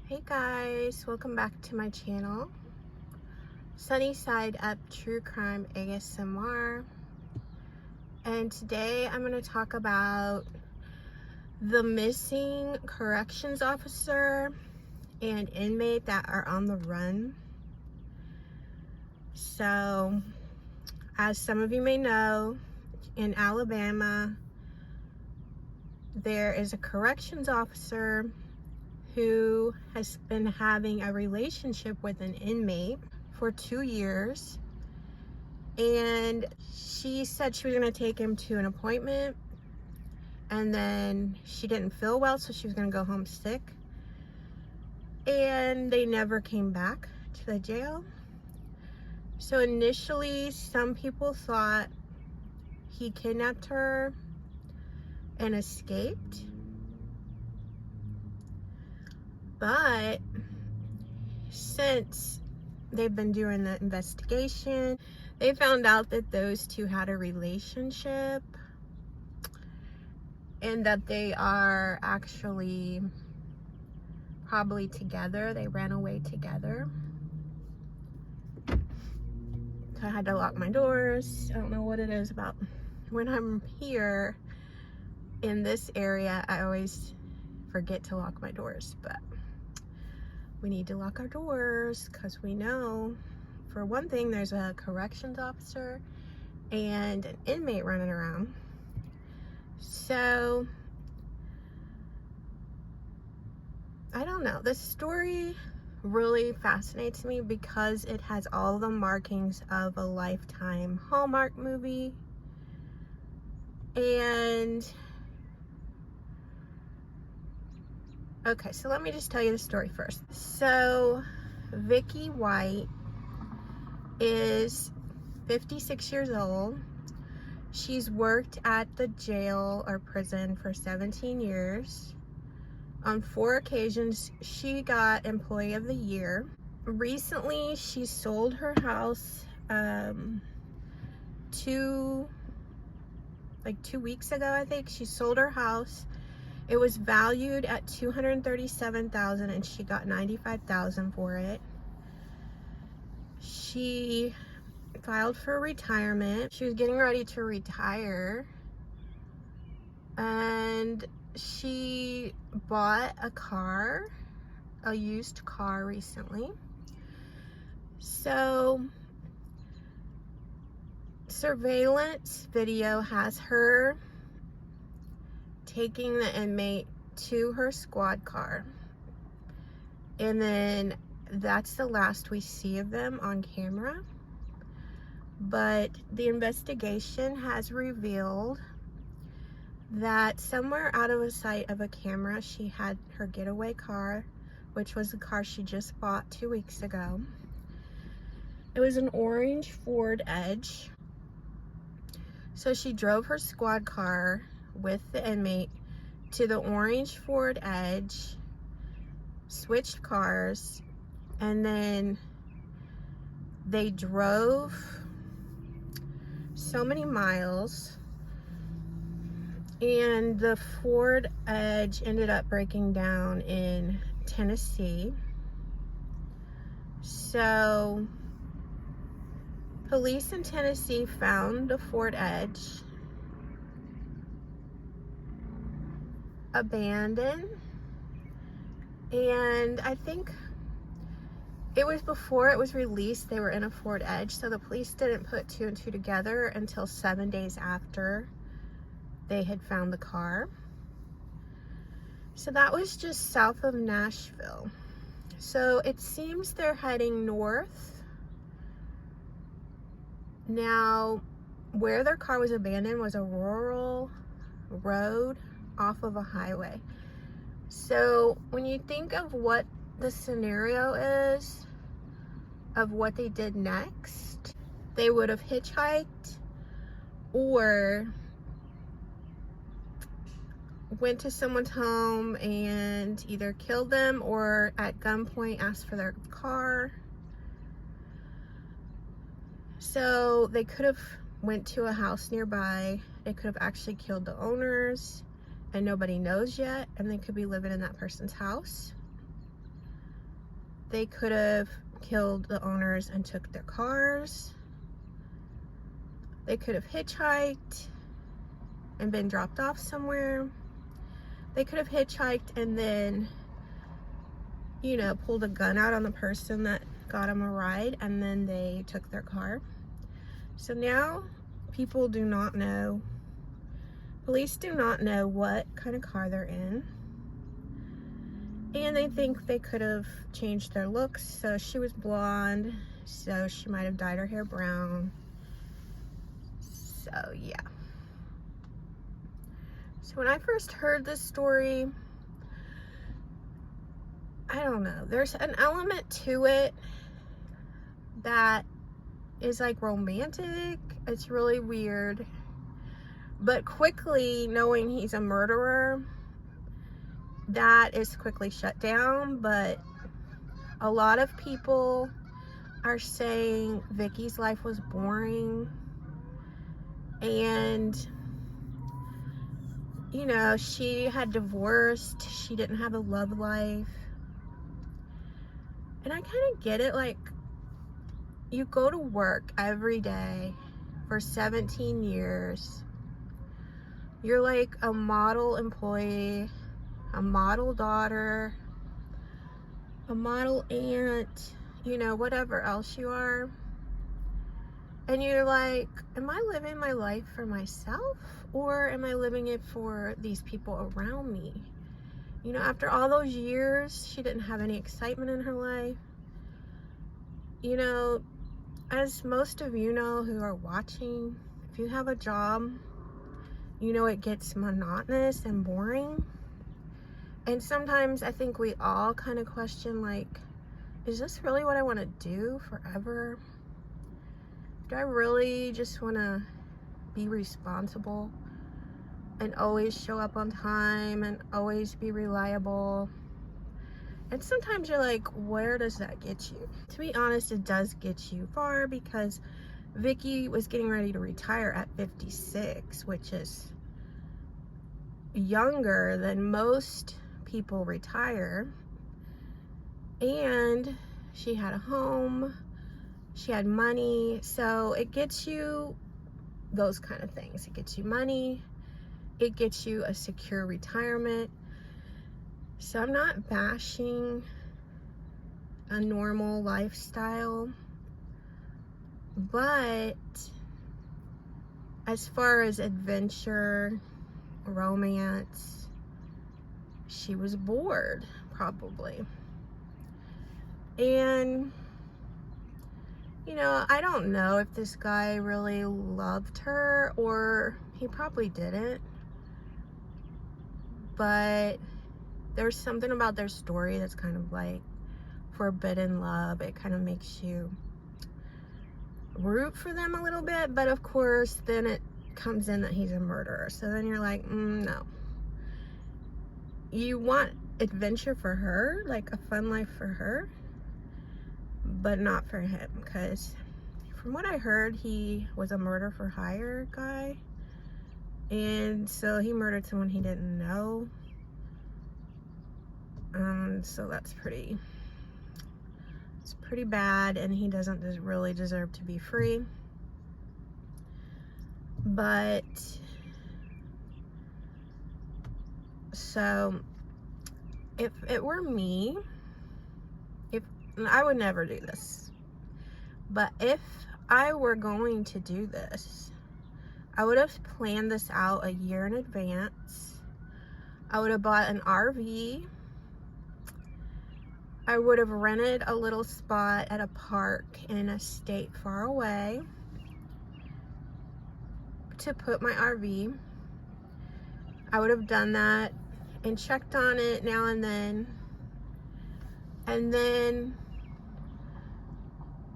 Hey guys, welcome back to my channel, Sunny Side Up True Crime ASMR. And today I'm going to talk about the missing corrections officer and inmate that are on the run. So, as some of you may know, in Alabama, there is a corrections officer who has been having a relationship with an inmate for 2 years, and she said she was going to take him to an appointment, and then she didn't feel well, so she was going to go home sick, and they never came back to the jail. So initially some people thought he kidnapped her and escaped, but since they've been doing the investigation, they found out that those two had a relationship and that they are actually probably together. They ran away together. So I had to lock my doors. I don't know what it is about when I'm here in this area, I always forget to lock my doors, but we need to lock our doors because we know, for one thing, there's a corrections officer and an inmate running around. So I don't know, this story really fascinates me because it has all the markings of a Lifetime Hallmark movie. And okay, so let me just tell you the story first. So Vicky White is 56 years old. She's worked at the jail or prison for 17 years. On 4 occasions, she got Employee of the Year. Recently, she sold her house 2 weeks ago, I think. She sold her house. It was valued at $237,000 and she got $95,000 for it. She filed for retirement. She was getting ready to retire, and she bought a used car recently. So surveillance video has her taking the inmate to her squad car, and then that's the last we see of them on camera. But the investigation has revealed that somewhere out of sight of a camera, she had her getaway car, which was the car she just bought 2 weeks ago. It was an orange Ford Edge. So she drove her squad car with the inmate to the orange Ford Edge, switched cars, and then they drove so many miles, and the Ford Edge ended up breaking down in Tennessee. So police in Tennessee found the Ford Edge abandoned, and I think it was before it was released they were in a Ford Edge, so the police didn't put 2 and 2 together until 7 days after they had found the car. So that was just south of Nashville. So it seems they're heading north. Now, where their car was abandoned was a rural road off of a highway. So when you think of what the scenario is of what they did next, they would have hitchhiked or went to someone's home and either killed them or at gunpoint asked for their car. So they could have went to a house nearby. They could have actually killed the owners and nobody knows yet, and they could be living in that person's house. They could have killed the owners and took their cars. They could have hitchhiked and been dropped off somewhere. They could have hitchhiked and then, you know, pulled a gun out on the person that got them a ride, and then they took their car. So now people do not know, police do not know what kind of car they're in. And they think they could have changed their looks. So she was blonde, so she might have dyed her hair brown. So yeah. So when I first heard this story, I don't know, there's an element to it that is like romantic. It's really weird. But quickly, knowing he's a murderer, that is quickly shut down. But a lot of people are saying Vicky's life was boring, and you know, she had divorced, she didn't have a love life. And I kind of get it. Like, you go to work every day for 17 years, you're like a model employee, a model daughter, a model aunt, you know, whatever else you are. And you're like, am I living my life for myself, or am I living it for these people around me? You know, after all those years, she didn't have any excitement in her life. You know, as most of you know who are watching, if you have a job, you know it gets monotonous and boring. And sometimes I think we all kind of question, like, is this really what I want to do forever? Do I really just want to be responsible and always show up on time and always be reliable? And sometimes you're like, where does that get you? To be honest, it does get you far, because Vicky was getting ready to retire at 56, which is younger than most people retire. And she had a home, she had money. So it gets you those kind of things. It gets you money, it gets you a secure retirement. So I'm not bashing a normal lifestyle, but as far as adventure, romance, she was bored, probably. And, you know, I don't know if this guy really loved her, or he probably didn't. But there's something about their story that's kind of like forbidden love. It kind of makes you root for them a little bit, but of course then it comes in that he's a murderer. So then you're like, no. You want adventure for her, like a fun life for her, but not for him, because from what I heard, he was a murder for hire guy, and so he murdered someone he didn't know. So that's pretty bad, and he doesn't really deserve to be free. But so if it were me, I would never do this, but if I were going to do this, I would have planned this out a year in advance. I would have bought an RV. I would have rented a little spot at a park in a state far away to put my RV. I would have done that and checked on it now and then. And then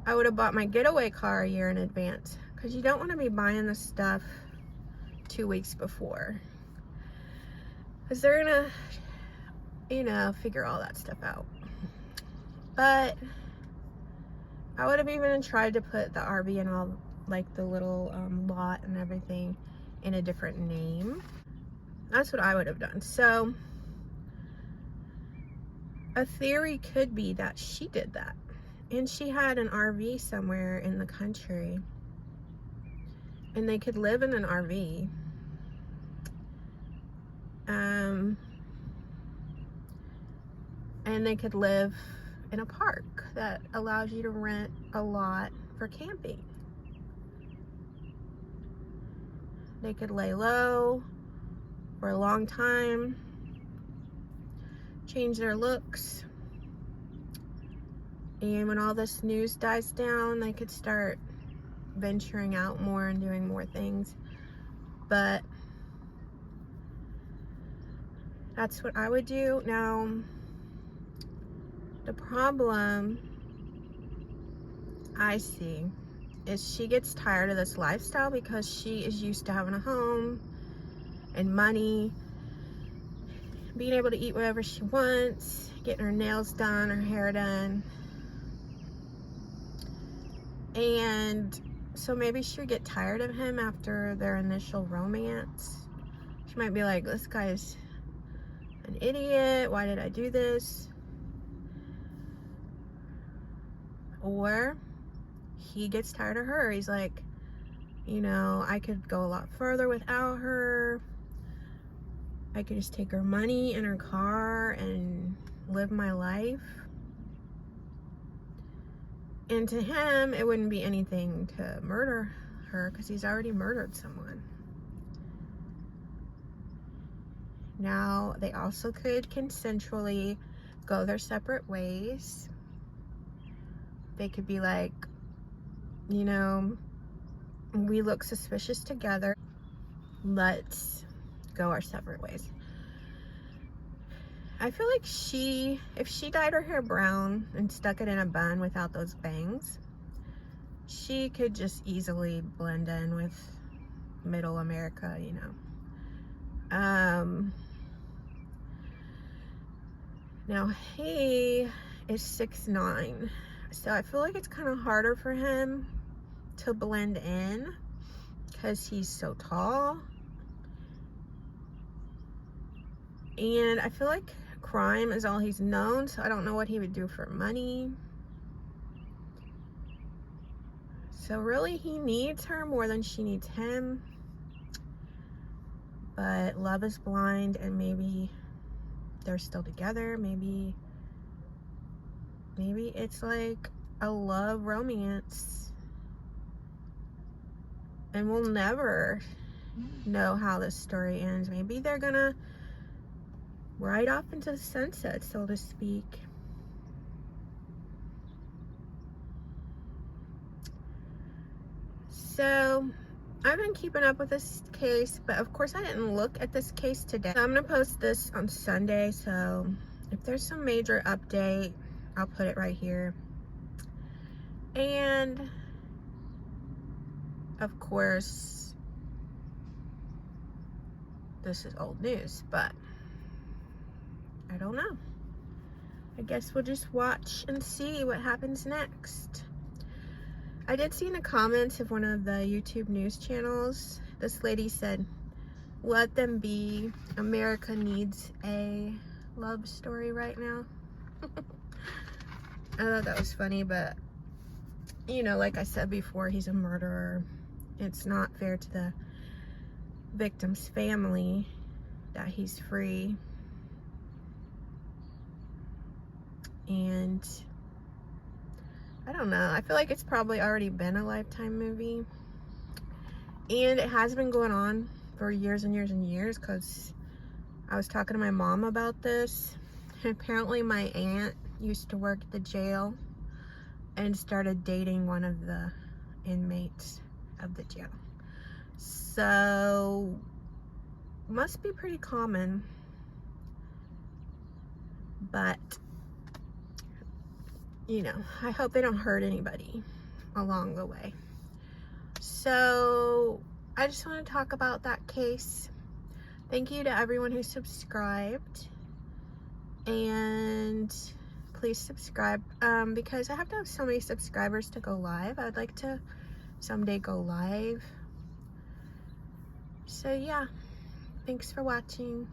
I would have bought my getaway car a year in advance, because you don't want to be buying the stuff 2 weeks before, because they're gonna, you know, figure all that stuff out. But I would have even tried to put the RV and all, like the little lot and everything, in a different name. That's what I would have done. So a theory could be that she did that. And she had an RV somewhere in the country. And they could live in an RV. And they could live in a park that allows you to rent a lot for camping. They could lay low for a long time, change their looks, and when all this news dies down, they could start venturing out more and doing more things. But that's what I would do. Now, the problem I see is she gets tired of this lifestyle because she is used to having a home and money, being able to eat whatever she wants, getting her nails done, her hair done. And so maybe she'll get tired of him after their initial romance. She might be like, this guy's an idiot, why did I do this? Or he gets tired of her. He's like, you know, I could go a lot further without her. I could just take her money and her car and live my life. And to him, it wouldn't be anything to murder her because he's already murdered someone. Now, they also could consensually go their separate ways. They could be like, you know, we look suspicious together. Let's go our separate ways. I feel like if she dyed her hair brown and stuck it in a bun without those bangs, she could just easily blend in with middle America, you know. Now he is 6'9", so I feel like it's kind of harder for him to blend in because he's so tall. And I feel like crime is all he's known, so I don't know what he would do for money. So really, he needs her more than she needs him. But love is blind, and maybe they're still together. Maybe it's like a love romance. And we'll never know how this story ends. Maybe they're gonna ride off into the sunset, so to speak. So I've been keeping up with this case, but of course I didn't look at this case today. So I'm gonna post this on Sunday, so if there's some major update, I'll put it right here. And of course, this is old news, but I don't know. I guess we'll just watch and see what happens next. I did see in the comments of one of the YouTube news channels, this lady said, let them be. America needs a love story right now. I thought that was funny, but you know, like I said before, he's a murderer. It's not fair to the victim's family that he's free. And I don't know, I feel like it's probably already been a Lifetime movie, and it has been going on for years and years and years, because I was talking to my mom about this, and apparently my aunt used to work at the jail and started dating one of the inmates of the jail. So must be pretty common, but you know, I hope they don't hurt anybody along the way. So I just want to talk about that case. Thank you to everyone who subscribed, and please subscribe, because I have to have so many subscribers to go live. I'd like to someday go live. So yeah, thanks for watching.